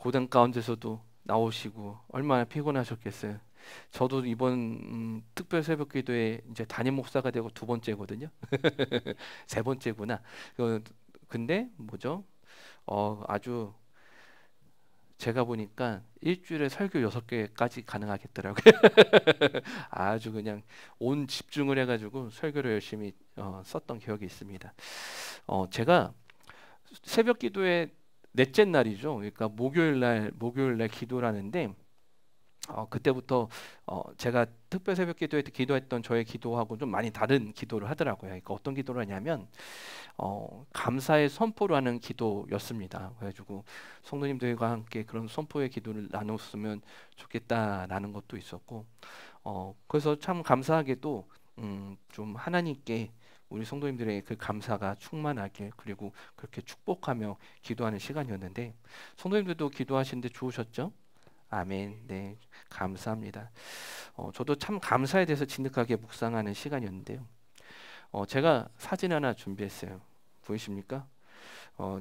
고된 가운데서도 나오시고 얼마나 피곤하셨겠어요. 저도 이번 특별 새벽 기도에 이제 담임 목사가 되고 두 번째거든요. 세 번째구나. 근데 뭐죠? 아주 제가 보니까 일주일에 설교 6개까지 가능하겠더라고요. 아주 그냥 온 집중을 해가지고 설교를 열심히 썼던 기억이 있습니다. 제가 새벽 기도의 넷째 날이죠. 그러니까 목요일 날 기도를 하는데 그때부터 제가 특별 새벽 기도에 기도했던 저의 기도하고 좀 많이 다른 기도를 하더라고요. 그러니까 어떤 기도를 하냐면 감사의 선포를 하는 기도였습니다. 그래가지고 성도님들과 함께 그런 선포의 기도를 나눴으면 좋겠다라는 것도 있었고, 그래서 참 감사하게도 좀 하나님께 우리 성도님들의 그 감사가 충만하게 그리고 그렇게 축복하며 기도하는 시간이었는데 성도님들도 기도하시는데 좋으셨죠? 아멘. 네, 감사합니다. 저도 참 감사에 대해서 진득하게 묵상하는 시간이었는데요. 제가 사진 하나 준비했어요. 보이십니까?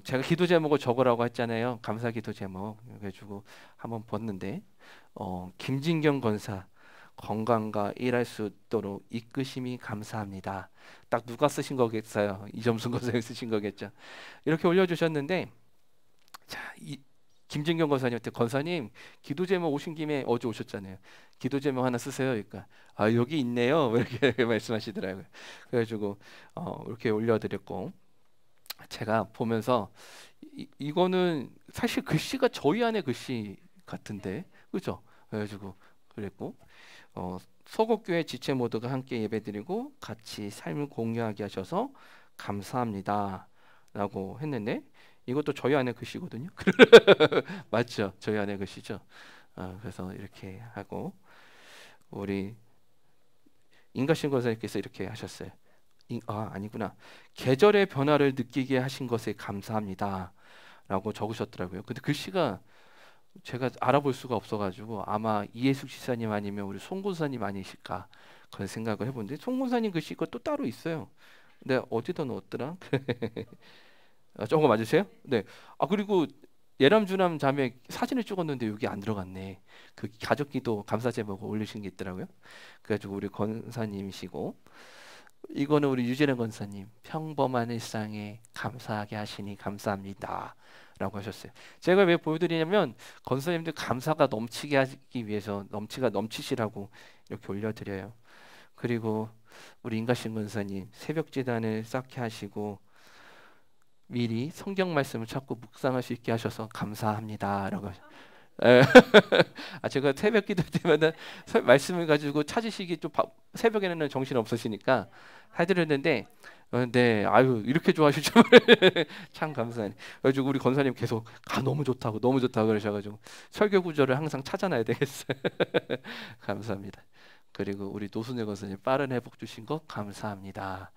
제가 기도 제목을 적으라고 했잖아요. 감사 기도 제목. 그래가지고 한번 봤는데, 김진경 권사 건강과 일할 수 있도록 이끄심이 감사합니다. 딱 누가 쓰신 거겠어요? 이점순 권사님 쓰신 거겠죠. 이렇게 올려주셨는데, 자, 김진경 권사님한테 권사님 기도 제목 오신 김에 어제 오셨잖아요. 기도 제목 하나 쓰세요. 그러니까 여기 있네요. 이렇게 말씀하시더라고요. 그래가지고 이렇게 올려드렸고 제가 보면서 이거는 사실 글씨가 저희 안의 글씨 같은데 그죠? 그래가지고 그랬고 서곡교회 지체 모두가 함께 예배드리고 같이 삶을 공유하게 하셔서 감사합니다. 라고 했는데 이것도 저희 안의 글씨거든요. 맞죠? 저희 안의 글씨죠. 그래서 이렇게 하고 우리 인가신 권사님께서 이렇게 하셨어요. 아니구나. 계절의 변화를 느끼게 하신 것에 감사합니다. 라고 적으셨더라고요. 근데 글씨가 제가 알아볼 수가 없어가지고 아마 이해숙 지사님 아니면 우리 송 권사님 아니실까 그런 생각을 해보는데 송 권사님 글씨가 또 따로 있어요. 근데 어디다 넣었더라? 저거 맞으세요? 네. 그리고 예람 주남 자매 사진을 찍었는데 여기 안 들어갔네. 그 가족기도 감사 제목 올리신 게 있더라고요. 그래가지고 우리 권사님이시고 이거는 우리 유재련 권사님 평범한 일상에 감사하게 하시니 감사합니다. 라고 하셨어요. 제가 왜 보여드리냐면 권사님들 감사가 넘치게 하기 위해서 넘치시라고 이렇게 올려드려요. 그리고 우리 인가신 권사님 새벽지단을 쌓게 하시고 미리 성경 말씀을 찾고 묵상할 수 있게 하셔서 감사합니다라고. 에, 제가 새벽 기도 때마다 말씀을 가지고 찾으시기 좀 새벽에는 정신 없으시니까 해드렸는데 네, 아유 이렇게 좋아하실 줄 참 감사해요. 그래가지고 우리 권사님 계속 너무 좋다고 너무 좋다고 그러셔가지고 설교 구절을 항상 찾아놔야 되겠어요. 감사합니다. 그리고 우리 노순일 권사님 빠른 회복 주신 것 감사합니다.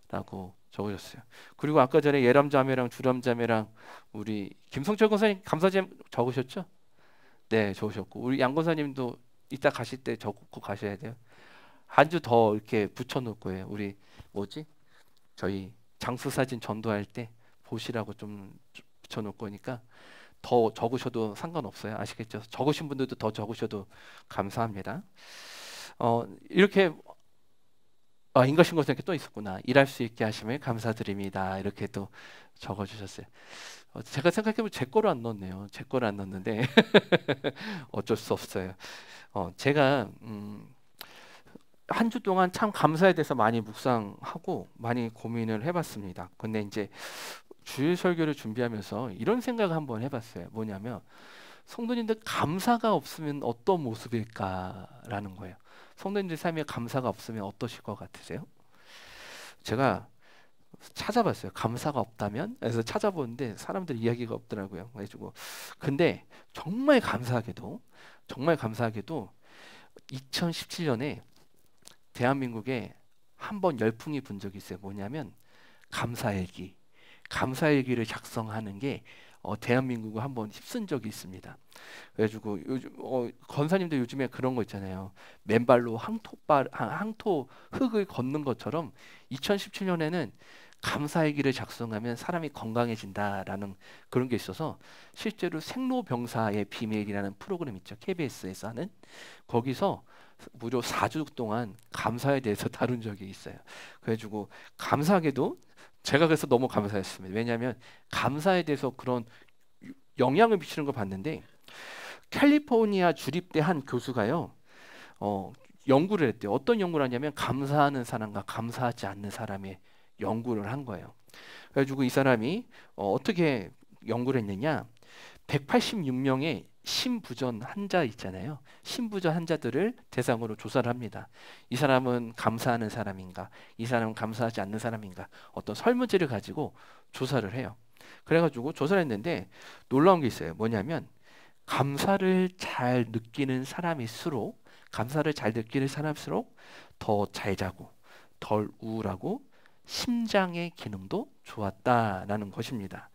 라고 적으셨어요. 그리고 아까 전에 예람 자매랑 주람 자매랑 우리 김성철 권사님 감사제 적으셨죠? 네, 적으셨고 우리 양 권사님도 이따 가실 때 적고 가셔야 돼요. 한 주 더 이렇게 붙여놓을 거예요. 우리 뭐지? 저희 장수 사진 전도할 때 보시라고 좀 붙여놓을 거니까 더 적으셔도 상관없어요. 아시겠죠? 적으신 분들도 더 적으셔도 감사합니다. 이렇게 인가신 권사님께 또 있었구나. 일할 수 있게 하심을 감사드립니다. 이렇게 또 적어주셨어요. 제가 생각해보면 제 거를 안 넣었네요. 제 거를 안 넣었는데 어쩔 수 없어요. 제가 한 주 동안 참 감사에 대해서 많이 묵상하고 많이 고민을 해봤습니다. 근데 이제 주일 설교를 준비하면서 이런 생각을 한번 해봤어요. 뭐냐면 성도님들 감사가 없으면 어떤 모습일까라는 거예요. 성도님들 삶에 감사가 없으면 어떠실 것 같으세요? 제가 찾아봤어요. 감사가 없다면? 그래서 찾아보는데 사람들 이야기가 없더라고요. 그래가지고 근데 정말 감사하게도 2017년에 대한민국에 한 번 열풍이 분 적이 있어요. 뭐냐면 감사일기를 작성하는 게 대한민국을 한번 휩쓴 적이 있습니다. 그래가지고 요즘 권사님들 요즘에 그런 거 있잖아요. 맨발로 항토 흙을 걷는 것처럼 2017년에는 감사일기를 작성하면 사람이 건강해진다라는 그런 게 있어서 실제로 생로병사의 비밀이라는 프로그램 있죠. KBS에서 하는 거기서 무려 4주 동안 감사에 대해서 다룬 적이 있어요. 그래가지고 감사하게도 제가 그래서 너무 감사했습니다. 왜냐하면 감사에 대해서 그런 영향을 미치는 걸 봤는데 캘리포니아 주립대 한 교수가요. 연구를 했대요. 어떤 연구를 하냐면 감사하는 사람과 감사하지 않는 사람의 연구를 한 거예요. 그래가지고 이 사람이 어떻게 연구를 했느냐? 186명의 심부전 환자 있잖아요. 심부전 환자들을 대상으로 조사를 합니다. 이 사람은 감사하는 사람인가? 이 사람은 감사하지 않는 사람인가? 어떤 설문지를 가지고 조사를 해요. 그래가지고 조사를 했는데 놀라운 게 있어요. 뭐냐면 감사를 잘 느끼는 사람일수록 더 잘 자고 덜 우울하고 심장의 기능도 좋았다라는 것입니다.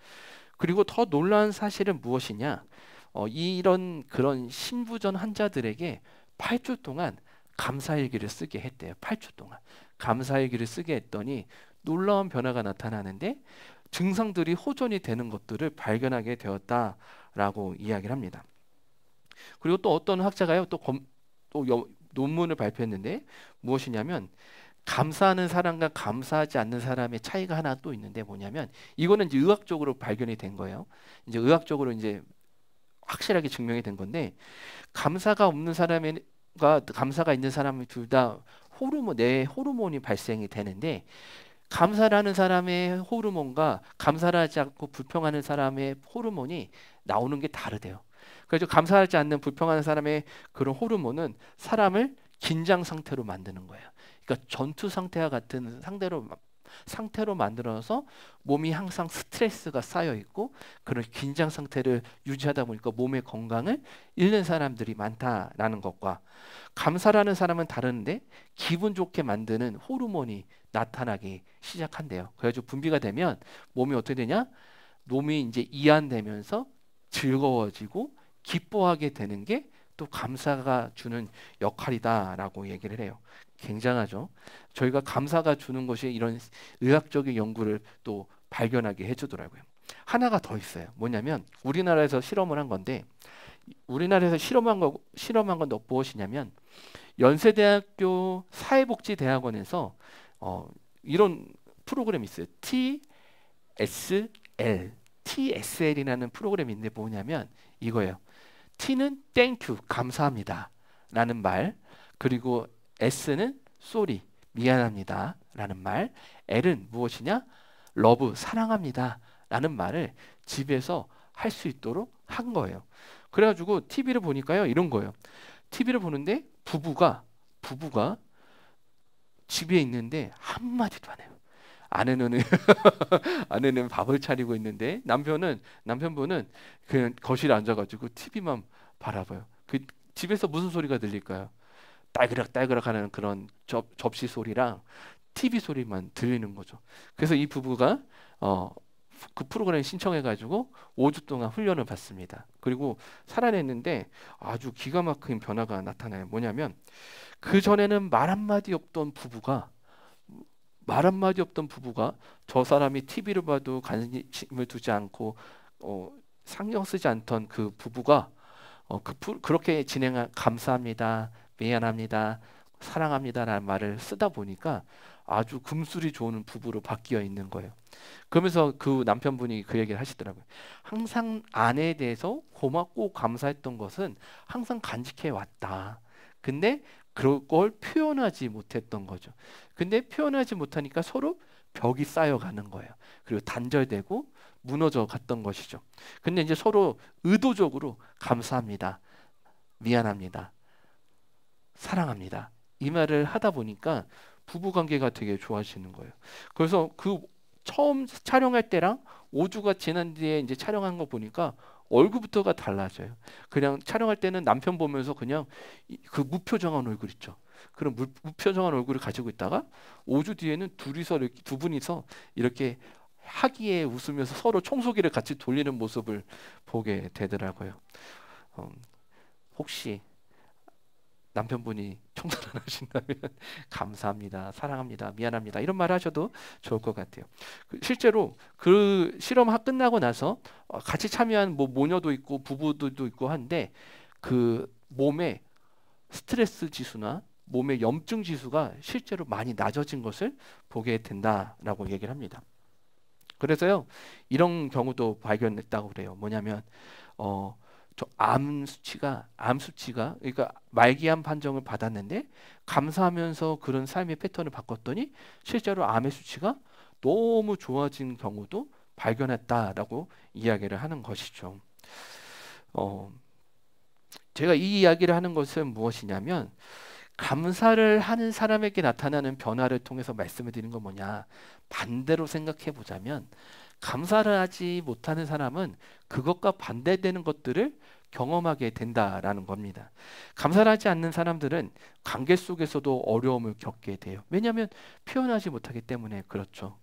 그리고 더 놀라운 사실은 무엇이냐? 이런 그런 심부전 환자들에게 8주 동안 감사일기를 쓰게 했대요. 8주 동안 감사일기를 쓰게 했더니 놀라운 변화가 나타나는데 증상들이 호전이 되는 것들을 발견하게 되었다라고 이야기를 합니다. 그리고 또 어떤 학자가요, 논문을 발표했는데 무엇이냐면 감사하는 사람과 감사하지 않는 사람의 차이가 하나 또 있는데 뭐냐면 이거는 이제 의학적으로 발견이 된 거예요. 이제 의학적으로 이제 확실하게 증명이 된 건데 감사가 없는 사람과 감사가 있는 사람이 둘 다 내 호르몬이 발생이 되는데 감사를 하는 사람의 호르몬과 감사를 하지 않고 불평하는 사람의 호르몬이 나오는 게 다르대요. 그래서 감사하지 않는 불평하는 사람의 그런 호르몬은 사람을 긴장 상태로 만드는 거예요. 그러니까 전투 상태와 같은 상태로 만들어서 몸이 항상 스트레스가 쌓여 있고 그런 긴장 상태를 유지하다 보니까 몸의 건강을 잃는 사람들이 많다라는 것과 감사라는 사람은 다른데 기분 좋게 만드는 호르몬이 나타나기 시작한대요. 그래가지고 분비가 되면 몸이 어떻게 되냐? 몸이 이제 이완되면서 즐거워지고 기뻐하게 되는 게 또 감사가 주는 역할이다라고 얘기를 해요. 굉장하죠. 저희가 감사가 주는 것이 이런 의학적인 연구를 또 발견하게 해주더라고요. 하나가 더 있어요. 뭐냐면 우리나라에서 실험을 한 건데 우리나라에서 실험한 건 무엇이냐면 연세대학교 사회복지대학원에서 이런 프로그램이 있어요. TSL이라는 프로그램인데 뭐냐면 이거예요. T는 땡큐 감사합니다 라는 말, 그리고 S는 sorry 미안합니다 라는 말, L은 무엇이냐? love 사랑합니다 라는 말을 집에서 할 수 있도록 한 거예요. 그래가지고 TV를 보니까요 이런 거예요. TV를 보는데 부부가 집에 있는데 한마디도 안 해요. 아내는 아내는 밥을 차리고 있는데 남편분은 그냥 거실에 앉아가지고 TV만 바라봐요. 그 집에서 무슨 소리가 들릴까요? 딸그락딸그락 하는 그런 접시 소리랑 TV 소리만 들리는 거죠. 그래서 이 부부가 그 프로그램 신청해가지고 5주 동안 훈련을 받습니다. 그리고 살아냈는데 아주 기가 막힌 변화가 나타나요. 뭐냐면 그 전에는 말 한마디 없던 부부가 저 사람이 TV를 봐도 관심을 두지 않고 상경 쓰지 않던 그 부부가 그렇게 감사합니다, 미안합니다, 사랑합니다라는 말을 쓰다 보니까 아주 금술이 좋은 부부로 바뀌어 있는 거예요. 그러면서 그 남편분이 그 얘기를 하시더라고요. 항상 아내에 대해서 고맙고 감사했던 것은 항상 간직해 왔다. 근데 그걸 표현하지 못했던 거죠. 근데 표현하지 못하니까 서로 벽이 쌓여가는 거예요. 그리고 단절되고 무너져 갔던 것이죠. 근데 이제 서로 의도적으로 감사합니다, 미안합니다, 사랑합니다 이 말을 하다 보니까 부부 관계가 되게 좋아지는 거예요. 그래서 그 처음 촬영할 때랑 5주가 지난 뒤에 이제 촬영한 거 보니까 얼굴부터가 달라져요. 그냥 촬영할 때는 남편 보면서 그냥 그 무표정한 얼굴 있죠. 그런 무표정한 얼굴을 가지고 있다가 5주 뒤에는 두 분이서 이렇게 하기에 웃으면서 서로 청소기를 같이 돌리는 모습을 보게 되더라고요. 혹시 남편분이 청소를 안 하신다면 감사합니다, 사랑합니다, 미안합니다 이런 말 하셔도 좋을 것 같아요. 실제로 그 실험 끝나고 나서 같이 참여한 뭐 모녀도 있고 부부들도 있고 한데 그 몸에 스트레스 지수나 몸의 염증 지수가 실제로 많이 낮아진 것을 보게 된다라고 얘기를 합니다. 그래서요 이런 경우도 발견했다고 그래요. 뭐냐면 저 암 수치가 그러니까 말기암 판정을 받았는데 감사하면서 그런 삶의 패턴을 바꿨더니 실제로 암의 수치가 너무 좋아진 경우도 발견했다라고 이야기를 하는 것이죠. 어, 제가 이 이야기를 하는 것은 무엇이냐면 감사를 하는 사람에게 나타나는 변화를 통해서 말씀을 드리는 건 뭐냐? 반대로 생각해 보자면 감사를 하지 못하는 사람은 그것과 반대되는 것들을 경험하게 된다라는 겁니다. 감사를 하지 않는 사람들은 관계 속에서도 어려움을 겪게 돼요. 왜냐하면 표현하지 못하기 때문에 그렇죠.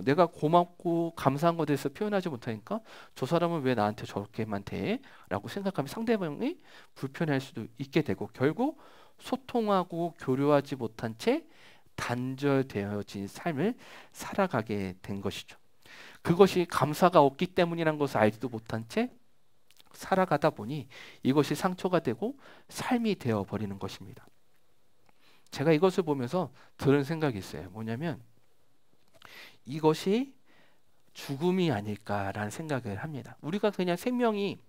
내가 고맙고 감사한 것에 대해서 표현하지 못하니까 저 사람은 왜 나한테 저렇게만 대해? 라고 생각하면 상대방이 불편할 수도 있게 되고 결국 소통하고 교류하지 못한 채 단절되어진 삶을 살아가게 된 것이죠. 그것이 감사가 없기 때문이라는 것을 알지도 못한 채 살아가다 보니 이것이 상처가 되고 삶이 되어버리는 것입니다. 제가 이것을 보면서 들은 생각이 있어요. 뭐냐면 이것이 죽음이 아닐까라는 생각을 합니다. 우리가 그냥 생명이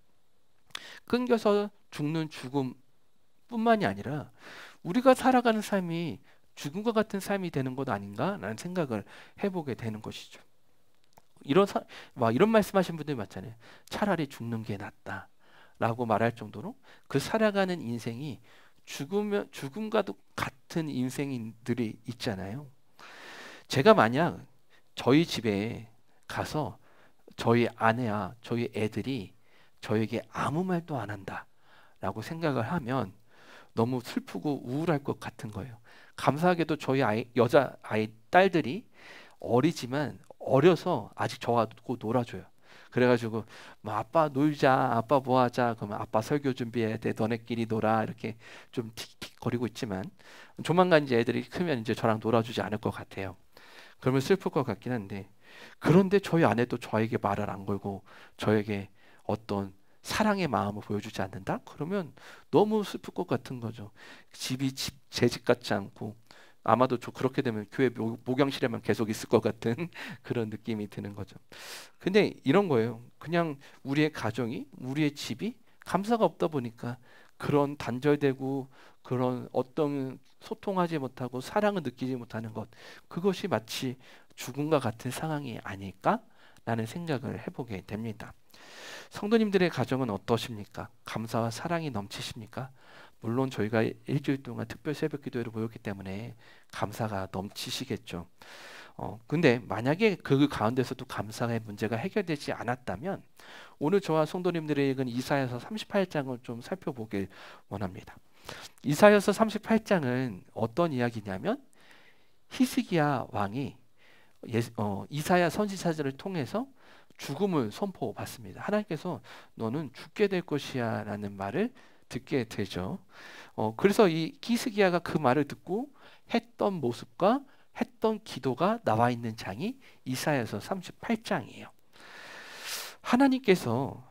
끊겨서 죽는 죽음뿐만이 아니라 우리가 살아가는 삶이 죽음과 같은 삶이 되는 것 아닌가라는 생각을 해보게 되는 것이죠. 이런 말씀하신 분들이 많잖아요. 차라리 죽는 게 낫다라고 말할 정도로 그 살아가는 인생이 죽음과도 같은 인생들이 있잖아요. 제가 만약 저희 집에 가서 저희 아내와 저희 애들이 저에게 아무 말도 안 한다라고 생각을 하면 너무 슬프고 우울할 것 같은 거예요. 감사하게도 저희 여자 아이 딸들이 어리지만 어려서 아직 저하고 놀아줘요. 그래가지고 뭐 아빠 놀자, 아빠 뭐 하자, 그러면 아빠 설교 준비해야 돼, 너네끼리 놀아 이렇게 좀 틱틱거리고 있지만 조만간 이제 애들이 크면 이제 저랑 놀아주지 않을 것 같아요. 그러면 슬플 것 같긴 한데 그런데 저희 아내도 저에게 말을 안 걸고 저에게 어떤 사랑의 마음을 보여주지 않는다? 그러면 너무 슬플 것 같은 거죠. 제 집 같지 않고 아마도 그렇게 되면 교회 목양실에만 계속 있을 것 같은 그런 느낌이 드는 거죠. 근데 이런 거예요. 그냥 우리의 가정이, 우리의 집이 감사가 없다 보니까 그런 단절되고 그런 어떤 소통하지 못하고 사랑을 느끼지 못하는 것, 그것이 마치 죽음과 같은 상황이 아닐까라는 생각을 해보게 됩니다. 성도님들의 가정은 어떠십니까? 감사와 사랑이 넘치십니까? 물론 저희가 일주일 동안 특별 새벽 기도회를 모였기 때문에 감사가 넘치시겠죠. 근데 만약에 그 가운데서도 감사의 문제가 해결되지 않았다면 오늘 저와 성도님들의 읽은 이사야서 38장을 좀 살펴보길 원합니다. 이사야서 38장은 어떤 이야기냐면 히스기야 왕이 이사야 선지자들을 통해서 죽음을 선포받습니다. 하나님께서 너는 죽게 될 것이야 라는 말을 듣게 되죠. 그래서 이 히스기야가 그 말을 듣고 했던 모습과 했던 기도가 나와 있는 장이 이사야서 38장이에요. 하나님께서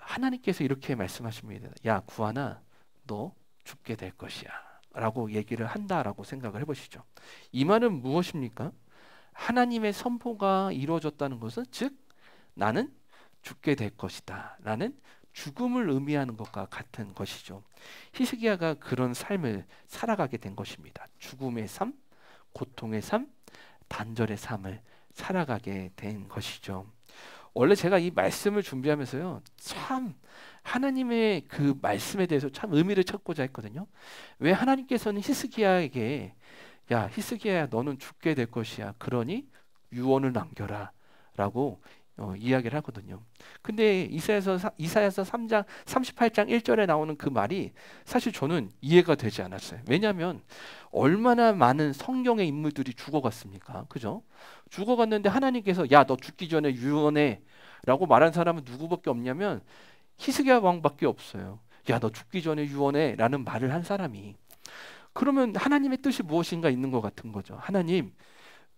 이렇게 말씀하십니다. 야 구하나 너 죽게 될 것이야 라고 얘기를 한다라고 생각을 해보시죠. 이 말은 무엇입니까? 하나님의 선포가 이루어졌다는 것은 즉 나는 죽게 될 것이다 라는 죽음을 의미하는 것과 같은 것이죠. 히스기야가 그런 삶을 살아가게 된 것입니다. 죽음의 삶, 고통의 삶, 단절의 삶을 살아가게 된 것이죠. 원래 제가 이 말씀을 준비하면서요, 참 하나님의 그 말씀에 대해서 참 의미를 찾고자 했거든요. 왜 하나님께서는 히스기야에게 야 히스기야야 너는 죽게 될 것이야. 그러니 유언을 남겨라 라고 이야기를 하거든요. 근데 이사야서 3장 38장 1절에 나오는 그 말이 사실 저는 이해가 되지 않았어요. 왜냐하면 얼마나 많은 성경의 인물들이 죽어갔습니까? 그죠? 죽어갔는데 하나님께서 야 너 죽기 전에 유언해 라고 말한 사람은 누구밖에 없냐면 히스기야 왕밖에 없어요. 야 너 죽기 전에 유언해 라는 말을 한 사람이. 그러면 하나님의 뜻이 무엇인가 있는 것 같은 거죠. 하나님,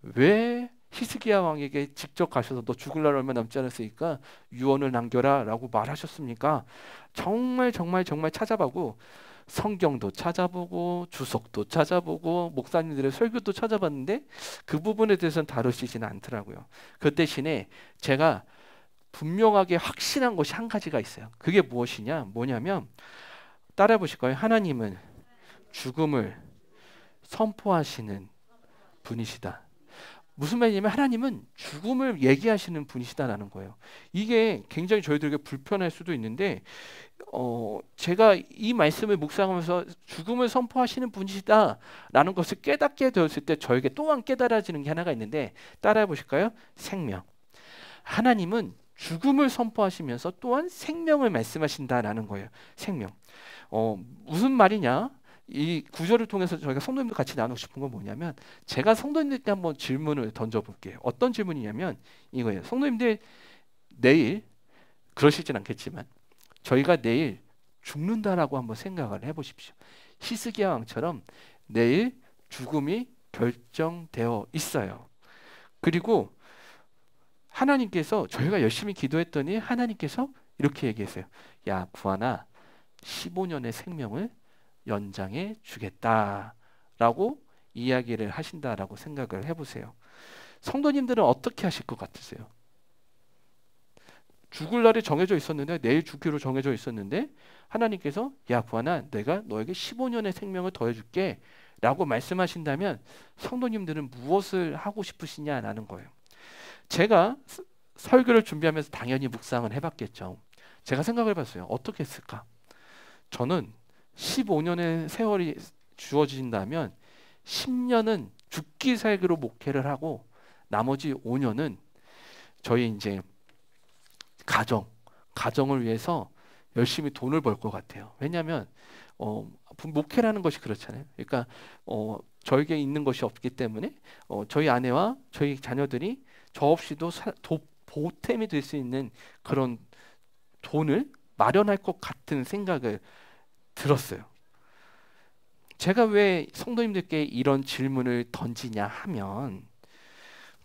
왜 히스기야 왕에게 직접 가셔서 너 죽을 날 얼마 남지 않았으니까 유언을 남겨라 라고 말하셨습니까? 정말 정말 정말 찾아보고, 성경도 찾아보고 주석도 찾아보고 목사님들의 설교도 찾아봤는데 그 부분에 대해서는 다루시지는 않더라고요. 그 대신에 제가 분명하게 확신한 것이 한 가지가 있어요. 그게 뭐냐면 따라해 보실 거예요. 하나님은 죽음을 선포하시는 분이시다. 무슨 말이냐면 하나님은 죽음을 얘기하시는 분이시다라는 거예요. 이게 굉장히 저희들에게 불편할 수도 있는데 제가 이 말씀을 묵상하면서 죽음을 선포하시는 분이시다라는 것을 깨닫게 되었을 때 저에게 또한 깨달아지는 게 하나가 있는데, 따라해 보실까요? 생명. 하나님은 죽음을 선포하시면서 또한 생명을 말씀하신다라는 거예요. 생명. 무슨 말이냐? 이 구절을 통해서 저희가 성도님들 같이 나누고 싶은 건 뭐냐면, 제가 성도님들께 한번 질문을 던져볼게요. 어떤 질문이냐면 이거예요. 성도님들 내일, 그러시진 않겠지만 저희가 내일 죽는다라고 한번 생각을 해보십시오. 히스기야 왕처럼 내일 죽음이 결정되어 있어요. 그리고 하나님께서, 저희가 열심히 기도했더니 하나님께서 이렇게 얘기했어요. 야 구하나 15년의 생명을 연장해 주겠다라고 이야기를 하신다라고 생각을 해보세요. 성도님들은 어떻게 하실 것 같으세요? 죽을 날이 정해져 있었는데, 내일 죽기로 정해져 있었는데 하나님께서 야 구하나 내가 너에게 15년의 생명을 더해줄게 라고 말씀하신다면 성도님들은 무엇을 하고 싶으시냐라는 거예요. 제가 설교를 준비하면서 당연히 묵상을 해봤겠죠. 제가 생각을 해봤어요. 어떻게 했을까? 저는 15년의 세월이 주어진다면 10년은 죽기 살기로 목회를 하고 나머지 5년은 저희 이제 가정을 위해서 열심히 돈을 벌 것 같아요. 왜냐하면 목회라는 것이 그렇잖아요. 그러니까 저에게 있는 것이 없기 때문에 저희 아내와 저희 자녀들이 저 없이도 보탬이 될 수 있는 그런 돈을 마련할 것 같은 생각을 들었어요. 제가 왜 성도님들께 이런 질문을 던지냐 하면,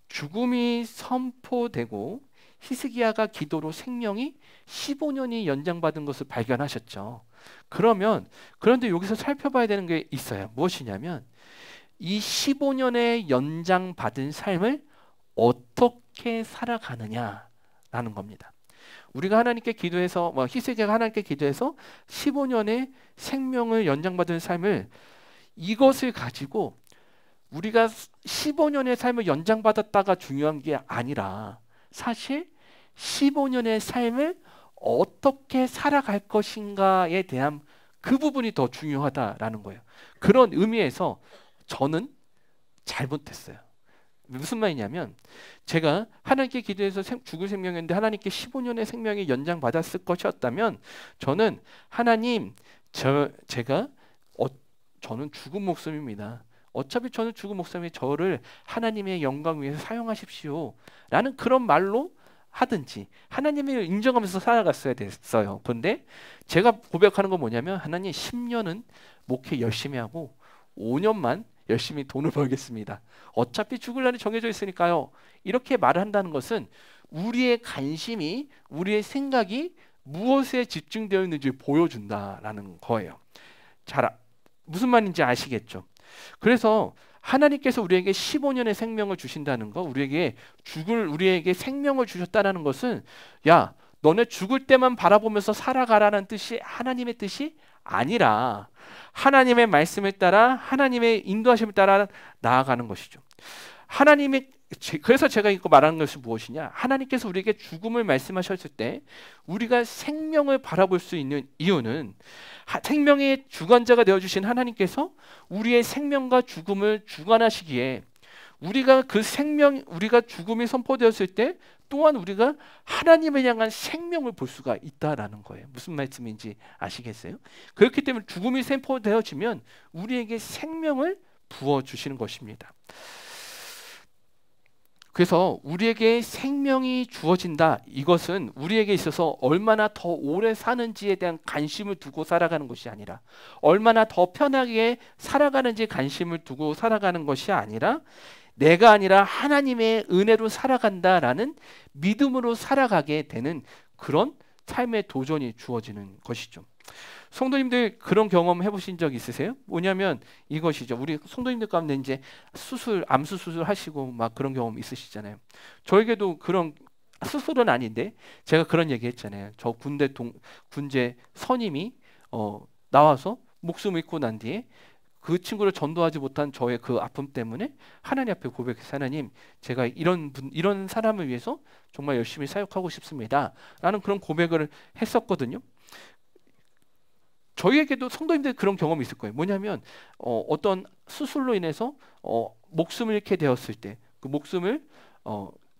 죽음이 선포되고 히스기야가 기도로 생명이 15년이 연장받은 것을 발견하셨죠. 그런데 여기서 살펴봐야 되는 게 있어요. 무엇이냐면 이 15년의 연장받은 삶을 어떻게 살아가느냐라는 겁니다. 우리가 하나님께 기도해서, 히스기야가 하나님께 기도해서 15년의 생명을 연장받은 삶을, 이것을 가지고 우리가 15년의 삶을 연장받았다가 중요한 게 아니라 사실 15년의 삶을 어떻게 살아갈 것인가에 대한 그 부분이 더 중요하다라는 거예요. 그런 의미에서 저는 잘못했어요. 무슨 말이냐면, 제가 하나님께 기도해서 죽을 생명이었는데 하나님께 15년의 생명이 연장받았을 것이었다면 저는 하나님, 저는 죽은 목숨입니다. 어차피 저는 죽은 목숨이 저를 하나님의 영광 위해서 사용하십시오 라는 그런 말로 하든지 하나님을 인정하면서 살아갔어야 됐어요. 그런데 제가 고백하는 건 뭐냐면, 하나님 10년은 목회 열심히 하고 5년만 열심히 돈을 벌겠습니다. 어차피 죽을 날이 정해져 있으니까요. 이렇게 말을 한다는 것은 우리의 관심이, 우리의 생각이 무엇에 집중되어 있는지 보여준다라는 거예요. 무슨 말인지 아시겠죠? 그래서 하나님께서 우리에게 15년의 생명을 주신다는 거, 우리에게 생명을 주셨다는 것은, 야 너네 죽을 때만 바라보면서 살아가라는 뜻이 하나님의 뜻이 아니라 하나님의 말씀을 따라, 하나님의 인도하심을 따라 나아가는 것이죠. 그래서 제가 이거 말하는 것이 무엇이냐, 하나님께서 우리에게 죽음을 말씀하셨을 때 우리가 생명을 바라볼 수 있는 이유는, 생명의 주관자가 되어주신 하나님께서 우리의 생명과 죽음을 주관하시기에, 우리가 죽음이 선포되었을 때 또한 우리가 하나님을 향한 생명을 볼 수가 있다라는 거예요. 무슨 말씀인지 아시겠어요? 그렇기 때문에 죽음이 선포되어지면 우리에게 생명을 부어주시는 것입니다. 그래서 우리에게 생명이 주어진다. 이것은 우리에게 있어서 얼마나 더 오래 사는지에 대한 관심을 두고 살아가는 것이 아니라, 얼마나 더 편하게 살아가는지 관심을 두고 살아가는 것이 아니라, 내가 아니라 하나님의 은혜로 살아간다라는 믿음으로 살아가게 되는 그런 삶의 도전이 주어지는 것이죠. 성도님들 그런 경험 해보신 적 있으세요? 뭐냐면 이것이죠. 우리 성도님들 가운데 이제 암수 수술 하시고 막 그런 경험 있으시잖아요. 저에게도 그런, 수술은 아닌데 제가 그런 얘기 했잖아요. 저 군제 선임이 나와서 목숨을 잃고 난 뒤에 그 친구를 전도하지 못한 저의 그 아픔 때문에 하나님 앞에 고백해서, 하나님, 제가 이런 사람을 위해서 정말 열심히 사역하고 싶습니다 라는 그런 고백을 했었거든요. 저희에게도 성도님들 그런 경험이 있을 거예요. 뭐냐면 어떤 수술로 인해서 목숨을 잃게 되었을 때, 그 목숨을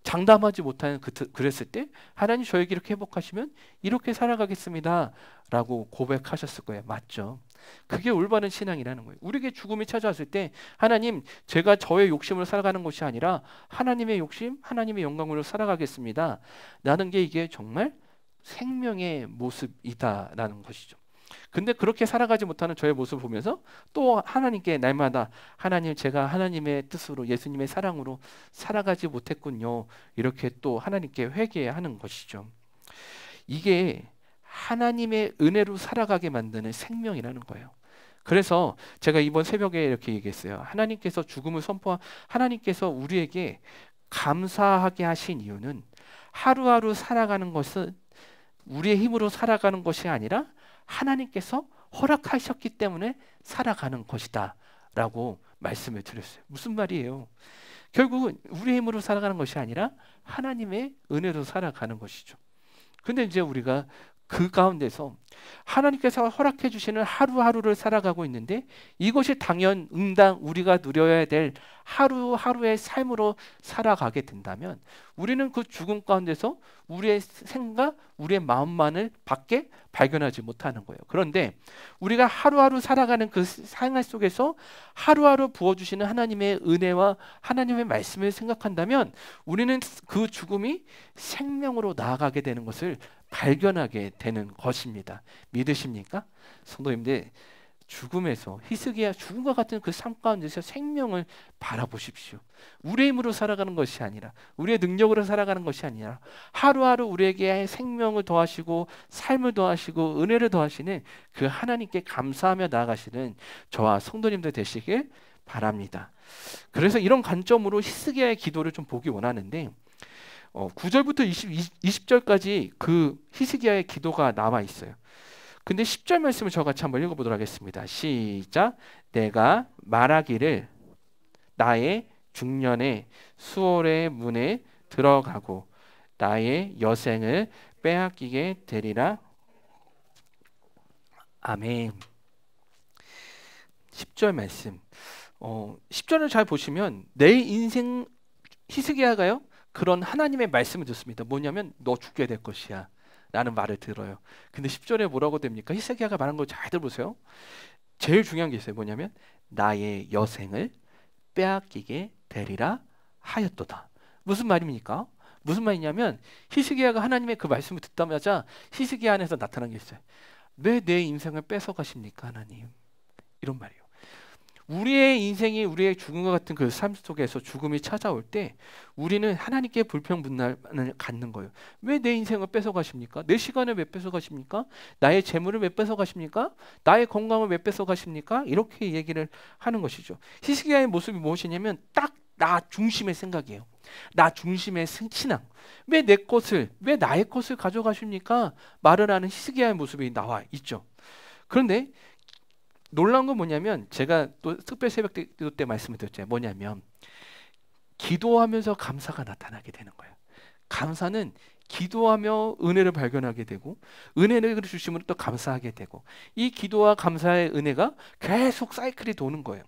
장담하지 못하는 그랬을 때 하나님 저에게 이렇게 회복하시면 이렇게 살아가겠습니다 라고 고백하셨을 거예요. 맞죠? 그게 올바른 신앙이라는 거예요. 우리에게 죽음이 찾아왔을 때 하나님, 제가 저의 욕심으로 살아가는 것이 아니라 하나님의 욕심, 하나님의 영광으로 살아가겠습니다 라는 게 이게 정말 생명의 모습이다라는 것이죠. 근데 그렇게 살아가지 못하는 저의 모습을 보면서 또 하나님께 날마다, 하나님, 제가 하나님의 뜻으로, 예수님의 사랑으로 살아가지 못했군요, 이렇게 또 하나님께 회개하는 것이죠. 이게 하나님의 은혜로 살아가게 만드는 생명이라는 거예요. 그래서 제가 이번 새벽에 이렇게 얘기했어요. 하나님께서 죽음을 하나님께서 우리에게 감사하게 하신 이유는 하루하루 살아가는 것은 우리의 힘으로 살아가는 것이 아니라 하나님께서 허락하셨기 때문에 살아가는 것이다 라고 말씀을 드렸어요. 무슨 말이에요? 결국은 우리의 힘으로 살아가는 것이 아니라 하나님의 은혜로 살아가는 것이죠. 근데 이제 우리가 그 가운데서 하나님께서 허락해 주시는 하루하루를 살아가고 있는데, 이것이 응당 우리가 누려야 될 하루하루의 삶으로 살아가게 된다면 우리는 그 죽음 가운데서 우리의 생각, 우리의 마음만을 밖에 발견하지 못하는 거예요. 그런데 우리가 하루하루 살아가는 그 생활 속에서 하루하루 부어주시는 하나님의 은혜와 하나님의 말씀을 생각한다면 우리는 그 죽음이 생명으로 나아가게 되는 것을 발견하게 되는 것입니다. 믿으십니까? 성도님들, 죽음에서, 히스기야 죽음과 같은 그 삶 가운데서 생명을 바라보십시오. 우리의 힘으로 살아가는 것이 아니라, 우리의 능력으로 살아가는 것이 아니라 하루하루 우리에게 생명을 더하시고 삶을 더하시고 은혜를 더하시는 그 하나님께 감사하며 나아가시는 저와 성도님들 되시길 바랍니다. 그래서 이런 관점으로 히스기야의 기도를 좀 보기 원하는데, 9절부터 20절까지 그 히스기야의 기도가 남아 있어요. 근데 10절 말씀을 저같이 한번 읽어보도록 하겠습니다. 시작. 내가 말하기를 나의 중년에 수월의 문에 들어가고 나의 여생을 빼앗기게 되리라. 아멘. 10절 말씀. 10절을 잘 보시면 내 인생, 히스기야가요, 그런 하나님의 말씀을 듣습니다. 뭐냐면 너 죽게 될 것이야 라는 말을 들어요. 근데 10절에 뭐라고 됩니까? 히스기야가 말한 거 잘 들어보세요. 제일 중요한 게 있어요. 뭐냐면 나의 여생을 빼앗기게 되리라 하였도다. 무슨 말입니까? 무슨 말이냐면 히스기야가 하나님의 그 말씀을 듣자마자 히스기야 안에서 나타난 게 있어요. 왜 내 인생을 뺏어가십니까 하나님? 이런 말이에요. 우리의 인생이 우리의 죽음과 같은 그 삶 속에서 죽음이 찾아올 때 우리는 하나님께 불평분란을 갖는 거예요. 왜 내 인생을 뺏어가십니까? 내 시간을 왜 뺏어가십니까? 나의 재물을 왜 뺏어가십니까? 나의 건강을 왜 뺏어가십니까? 이렇게 얘기를 하는 것이죠. 히스기야의 모습이 무엇이냐면 딱 나 중심의 생각이에요. 나 중심의 신앙. 왜 나의 것을 가져가십니까? 말을 하는 히스기야의 모습이 나와 있죠. 그런데 놀라운 건 뭐냐면, 제가 또 특별 새벽 기도 때 말씀을 드렸잖아요. 뭐냐면 기도하면서 감사가 나타나게 되는 거예요. 감사는 기도하며 은혜를 발견하게 되고 은혜를 주심으로 또 감사하게 되고 이 기도와 감사의 은혜가 계속 사이클이 도는 거예요.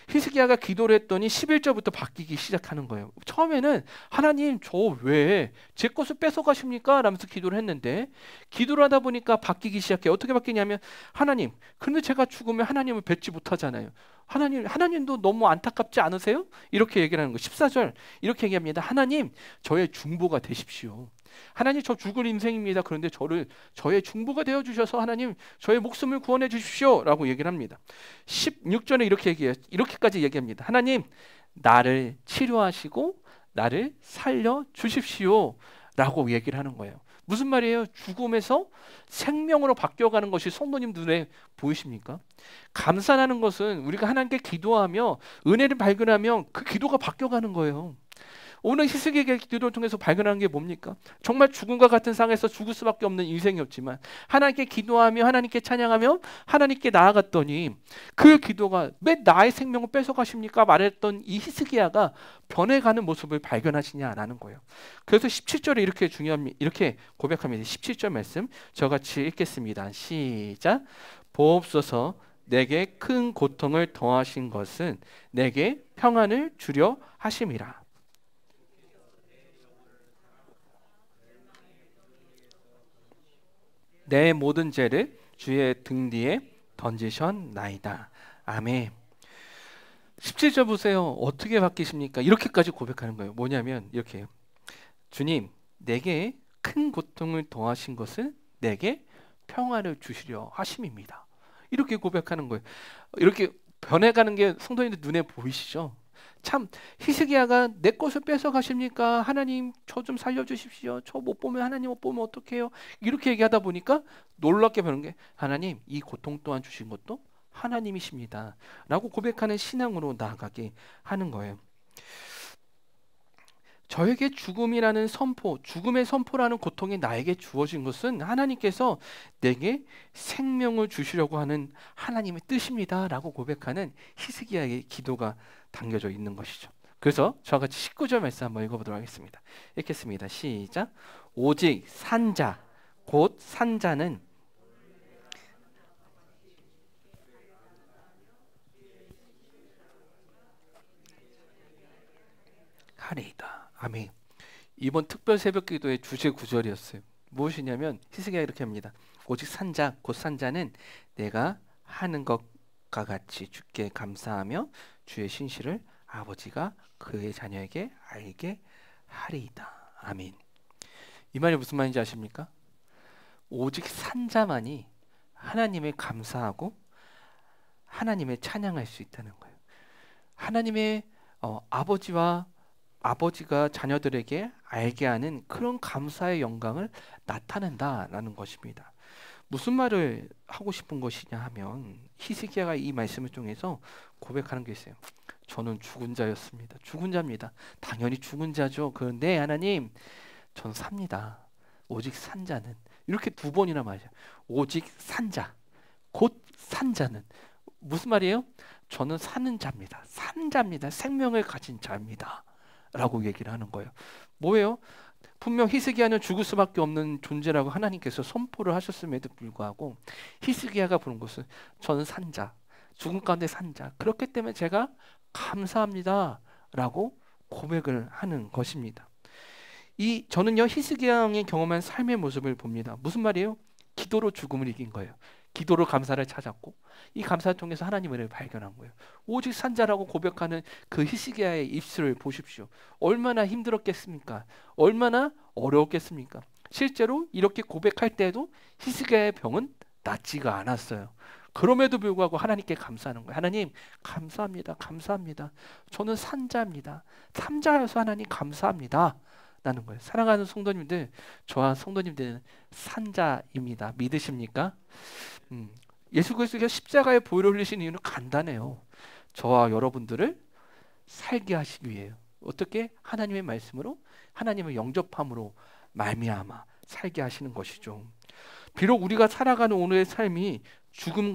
히스기야가 기도를 했더니 11절부터 바뀌기 시작하는 거예요. 처음에는 하나님 저 왜 제 것을 뺏어가십니까? 라면서 기도를 했는데 기도를 하다 보니까 바뀌기 시작해요. 어떻게 바뀌냐면 하나님 근데 제가 죽으면 하나님을 뵙지 못하잖아요. 하나님도 너무 안타깝지 않으세요? 이렇게 얘기를 하는 거예요. 14절 이렇게 얘기합니다. 하나님 저의 중보가 되십시오. 하나님 저 죽을 인생입니다. 그런데 저의 중보가 되어 주셔서 하나님 저의 목숨을 구원해 주십시오 라고 얘기를 합니다. 16절에 이렇게 얘기해요. 이렇게까지 얘기합니다. 하나님 나를 치료하시고 나를 살려 주십시오 라고 얘기를 하는 거예요. 무슨 말이에요? 죽음에서 생명으로 바뀌어가는 것이 성도님 눈에 보이십니까? 감사하는 것은 우리가 하나님께 기도하며 은혜를 발견하면 그 기도가 바뀌어가는 거예요. 오늘 히스기야의 기도를 통해서 발견한 게 뭡니까? 정말 죽음과 같은 상에서 죽을 수밖에 없는 인생이었지만 하나님께 기도하며 하나님께 찬양하며 하나님께 나아갔더니 그 기도가 왜 나의 생명을 뺏어가십니까? 말했던 이 히스기야가 변해가는 모습을 발견하시냐라는 거예요. 그래서 17절에 이렇게 고백합니다. 17절 말씀 저같이 읽겠습니다. 시작. 보옵소서 내게 큰 고통을 더하신 것은 내게 평안을 주려 하심이라. 내 모든 죄를 주의 등 뒤에 던지셨나이다. 아멘. 17절 보세요. 어떻게 바뀌십니까? 이렇게까지 고백하는 거예요. 뭐냐면 이렇게 주님 내게 큰 고통을 더하신 것은 내게 평안을 주시려 하심입니다. 이렇게 고백하는 거예요. 이렇게 변해가는 게 성도님들 눈에 보이시죠? 참 히스기야가 내 것을 뺏어 가십니까? 하나님 저 좀 살려주십시오. 저 못 보면 하나님 못 보면 어떡해요? 이렇게 얘기하다 보니까 놀랍게 보는 게 하나님 이 고통 또한 주신 것도 하나님이십니다 라고 고백하는 신앙으로 나아가게 하는 거예요. 저에게 죽음이라는 선포, 죽음의 선포라는 고통이 나에게 주어진 것은 하나님께서 내게 생명을 주시려고 하는 하나님의 뜻입니다 라고 고백하는 히스기야의 기도가 담겨져 있는 것이죠. 그래서 저와 같이 19절 말씀 한번 읽어보도록 하겠습니다. 읽겠습니다. 시작. 오직 산자 곧 산자는 하리이다. 아멘. 이번 특별 새벽 기도의 주제 구절이었어요. 무엇이냐면 히스기야가 이렇게 합니다. 오직 산자 곧 산자는 내가 하는 것과 같이 주께 감사하며 주의 신실을 아버지가 그의 자녀에게 알게 하리이다. 아멘. 이 말이 무슨 말인지 아십니까? 오직 산자만이 하나님을 감사하고 하나님을 찬양할 수 있다는 거예요. 하나님의 아버지가 자녀들에게 알게 하는 그런 감사의 영광을 나타낸다라는 것입니다. 무슨 말을 하고 싶은 것이냐 하면 히스기야가 이 말씀을 통해서 고백하는 게 있어요. 저는 죽은 자였습니다. 죽은 자입니다. 당연히 죽은 자죠. 그런데 하나님 전 삽니다. 오직 산자는 이렇게 두 번이나 말이죠. 오직 산자 곧 산자는 무슨 말이에요? 저는 사는 자입니다. 산 자입니다. 생명을 가진 자입니다 라고 얘기를 하는 거예요. 뭐예요? 분명 히스기야는 죽을 수밖에 없는 존재라고 하나님께서 선포를 하셨음에도 불구하고 히스기야가 부른 것은 저는 산자, 죽음 가운데 산자, 그렇기 때문에 제가 감사합니다 라고 고백을 하는 것입니다. 저는요 히스기야 왕이 경험한 삶의 모습을 봅니다. 무슨 말이에요? 기도로 죽음을 이긴 거예요. 기도로 감사를 찾았고 이 감사를 통해서 하나님을 발견한 거예요. 오직 산자라고 고백하는 그 히스기야의 입술을 보십시오. 얼마나 힘들었겠습니까? 얼마나 어려웠겠습니까? 실제로 이렇게 고백할 때에도 히스기야의 병은 낫지가 않았어요. 그럼에도 불구하고 하나님께 감사하는 거예요. 하나님 감사합니다. 감사합니다. 저는 산자입니다. 산자여서 하나님 감사합니다 라는 거예요. 사랑하는 성도님들, 저와 성도님들은 산자입니다. 믿으십니까? 예수 그리스도가 십자가에 보혈을 흘리신 이유는 간단해요. 저와 여러분들을 살게 하시기 위해요. 어떻게? 하나님의 말씀으로, 하나님의 영접함으로 말미암아 살게 하시는 것이죠. 비록 우리가 살아가는 오늘의 삶이 죽음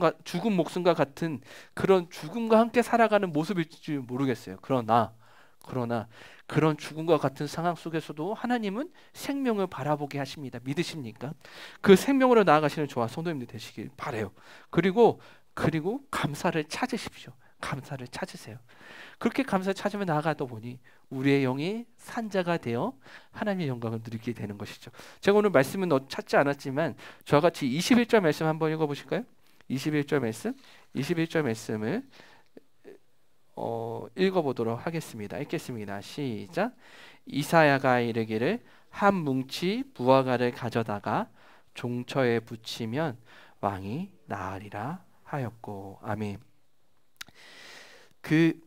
목숨과 같은 그런 죽음과 함께 살아가는 모습일지 모르겠어요. 그러나 그러나 그런 죽음과 같은 상황 속에서도 하나님은 생명을 바라보게 하십니다. 믿으십니까? 그 생명으로 나아가시는 저와 성도님들 되시길 바라요. 그리고 감사를 찾으십시오. 감사를 찾으세요. 그렇게 감사를 찾으며 나아가다 보니 우리의 영이 산자가 되어 하나님의 영광을 누리게 되는 것이죠. 제가 오늘 말씀은 찾지 않았지만 저와 같이 21절 말씀 한번 읽어보실까요? 21절 말씀을 읽어보도록 하겠습니다. 읽겠습니다. 시작. 이사야가 이르기를 한 뭉치 무화과를 가져다가 종처에 붙이면 왕이 나으리라 하였고. 아멘. 그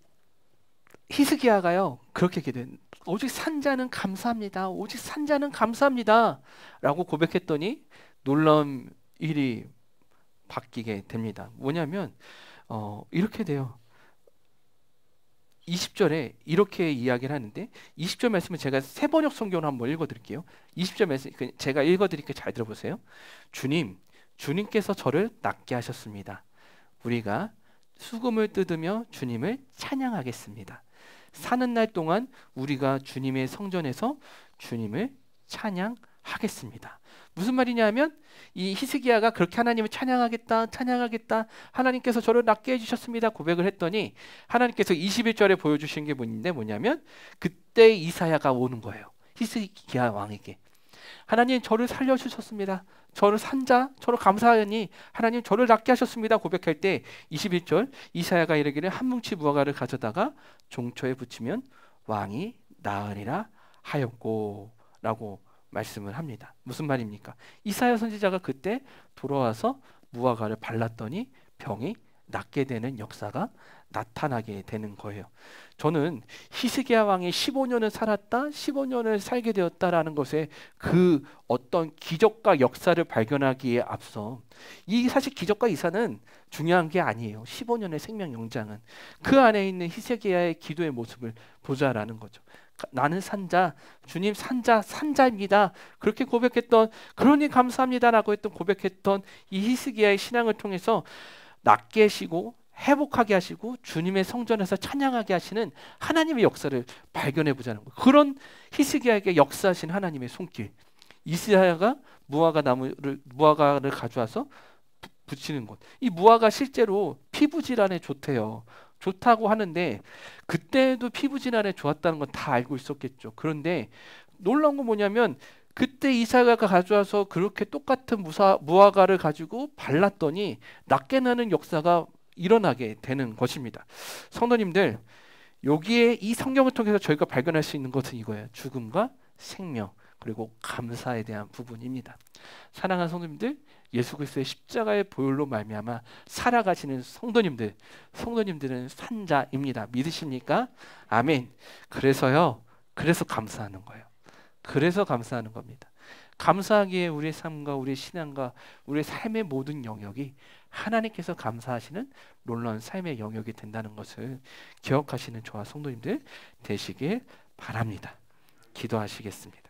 히스기야가요 그렇게 기도해요. 오직 산자는 감사합니다. 오직 산자는 감사합니다 라고 고백했더니 놀라운 일이 바뀌게 됩니다. 뭐냐면 이렇게 돼요. 20절에 이렇게 이야기를 하는데 20절 말씀은 제가 세번역 성경을 한번 읽어드릴게요. 20절 말씀 제가 읽어드릴게요. 잘 들어보세요. 주님께서 저를 낫게 하셨습니다. 우리가 수금을 뜯으며 주님을 찬양하겠습니다. 사는 날 동안 우리가 주님의 성전에서 주님을 찬양하겠습니다. 무슨 말이냐면 이 히스기야가 그렇게 하나님을 찬양하겠다 하나님께서 저를 낫게 해주셨습니다 고백을 했더니 하나님께서 21절에 보여주신 게 뭐냐면 그때 이사야가 오는 거예요. 히스기야 왕에게 하나님 저를 살려주셨습니다. 저를 저를 감사하니 하나님 저를 낫게 하셨습니다 고백할 때 21절 이사야가 이르기를 한 뭉치 무화과를 가져다가 종처에 붙이면 왕이 나으리라 하였고 라고 말씀을 합니다. 무슨 말입니까? 이사야 선지자가 그때 돌아와서 무화과를 발랐더니 병이 낫게 되는 역사가 나타나게 되는 거예요. 저는 히스기야 왕이 15년을 살았다, 15년을 살게 되었다라는 것에 그 어떤 기적과 역사를 발견하기에 앞서 이 사실 기적과 이사는 중요한 게 아니에요. 15년의 생명 영장은 그 안에 있는 히스기야의 기도의 모습을 보자라는 거죠. 나는 산자, 주님 산자입니다. 그렇게 고백했던 그러니 감사합니다라고 고백했던 이 히스기야의 신앙을 통해서 낫게 하시고 회복하게 하시고 주님의 성전에서 찬양하게 하시는 하나님의 역사를 발견해 보자는 거예요. 그런 히스기야에게 역사하신 하나님의 손길. 이사야가 무화과를 가져와서 붙이는 것. 이 무화과 실제로 피부 질환에 좋대요. 좋다고 하는데 그때도 피부 질환에 좋았다는 건 다 알고 있었겠죠. 그런데 놀라운 건 뭐냐면 그때 이사야가 가져와서 그렇게 똑같은 무화과를 가지고 발랐더니 낫게 나는 역사가 일어나게 되는 것입니다. 성도님들, 여기에 이 성경을 통해서 저희가 발견할 수 있는 것은 이거예요. 죽음과 생명 그리고 감사에 대한 부분입니다. 사랑하는 성도님들, 예수 그리스도의 십자가의 보혈로 말미암아 살아가시는 성도님들은 산자입니다. 믿으십니까? 아멘. 그래서 감사하는 거예요. 그래서 감사하는 겁니다. 감사하기에 우리의 삶과 우리의 신앙과 우리의 삶의 모든 영역이 하나님께서 감사하시는 놀라운 삶의 영역이 된다는 것을 기억하시는 저와 성도님들 되시길 바랍니다. 기도하시겠습니다.